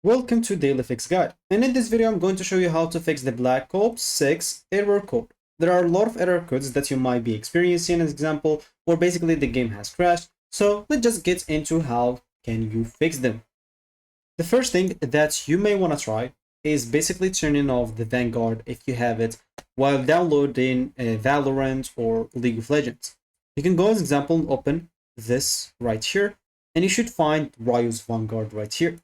Welcome to Daily Fix Guide, and in this video I'm going to show you how to fix the Black Ops 6 error code. There are a lot of error codes that you might be experiencing, as example, or basically the game has crashed, so let's just get into how can you fix them. The first thing that you may want to try is basically turning off the Vanguard if you have it while downloading Valorant or League of Legends. You can go as example, open this right here, and you should find Rio's Vanguard right here.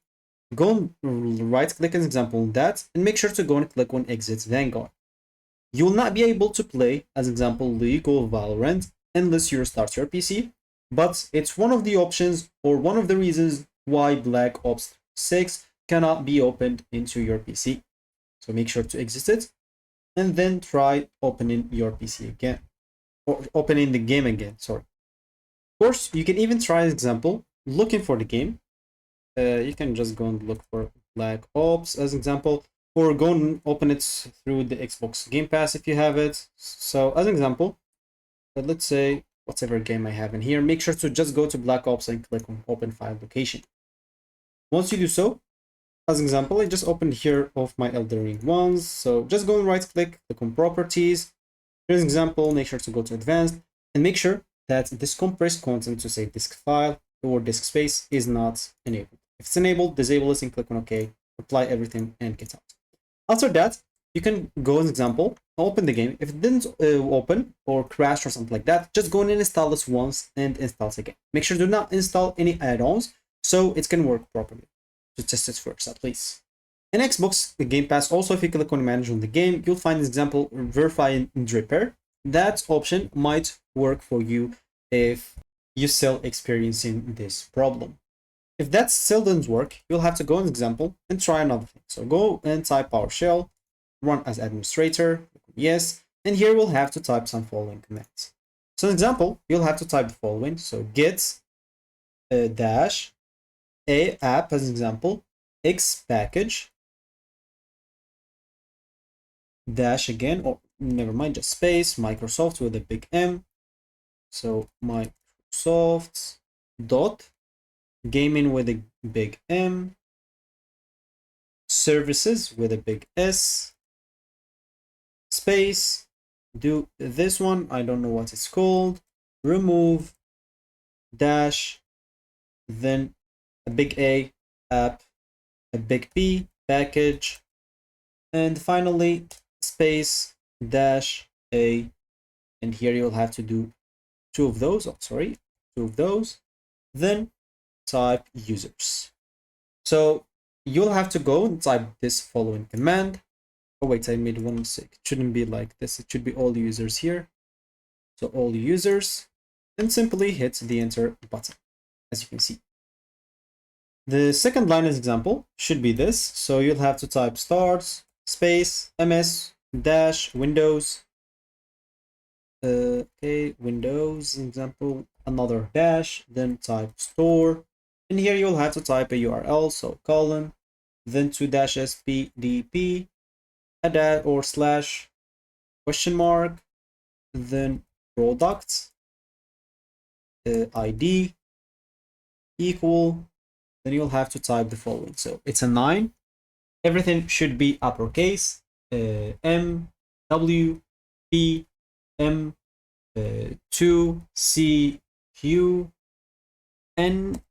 Go and right click as example on that and make sure to go and click on exit Vanguard. You will not be able to play as example League or Valorant unless you restart your PC, but it's one of the options or one of the reasons why Black Ops 6 cannot be opened into your PC. So make sure to exit it and then try opening your PC again or opening the game again, sorry. Of course, you can even try as example looking for the game. You can just go and look for Black Ops as example, or go and open it through the Xbox Game Pass if you have it. So as an example, let's say whatever game I have in here, make sure to just go to Black Ops and click on open file location. Once you do so, as an example, I just opened here of my Elden Ring ones. So just go and right click on properties. Here's an example, make sure to go to advanced and make sure that this compressed content to say disk file or disk space is not enabled. If it's enabled, disable this and click on OK, apply everything and get out. After that, you can go as example, open the game. If it didn't open or crash or something like that, just go and install this once and install it again. Make sure to not install any add-ons so it can work properly. To test it first at least. In Xbox Game Pass, also if you click on manage on the game, you'll find this example verify and repair. That option might work for you if you're still experiencing this problem. If that still doesn't work, you'll have to go as example and try another thing. So go and type PowerShell, run as administrator, yes, and here we'll have to type some following commands. So an example, you'll have to type the following. So git dash a app as an example, x package dash again, or never mind, just space, Microsoft with a big M. So Microsoft dot gaming with a big M, services with a big S, space, do this one, I don't know what it's called, remove, dash, then a big A, app, a big P, package, and finally space, dash, A, and here you'll have to do two of those, then type users. So you'll have to go and type this following command. Oh wait, I made one mistake. It shouldn't be like this. It should be all users here. So all users, and simply hit the enter button, as you can see. The second line as example should be this. So you'll have to type start space ms dash windows. Okay, windows example, another dash, then type store. And here you'll have to type a URL, so colon, then 2-spdp, a dash or slash, question mark, then product, ID, equal, then you'll have to type the following. So it's a 9. Everything should be uppercase, M, W, P, M, 2, C, Q, N,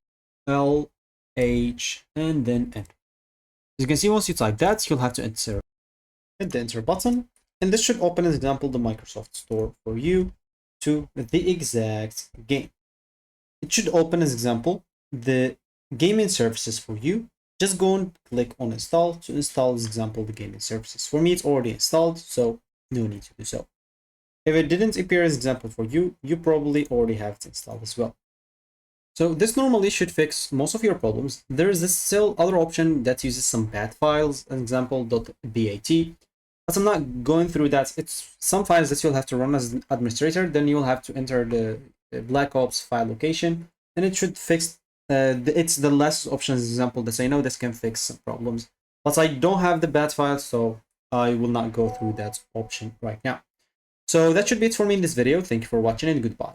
L, H, and then enter. As you can see, once you type that, you'll have to hit the enter button, and this should open as example the Microsoft Store for you to the exact game. It should open as example the gaming services for you. Just go and click on install to install as example the gaming services. For me, it's already installed, so no need to do so. If it didn't appear as example for you, you probably already have it installed as well. So this normally should fix most of your problems. There is this still other option that uses some bat files, an example .bat, but I'm not going through that. It's some files that you'll have to run as an administrator, then you'll have to enter the Black Ops file location, and it should fix, it's the last option as example that I know this can fix some problems, but I don't have the bat file, so I will not go through that option right now. So that should be it for me in this video. Thank you for watching and goodbye.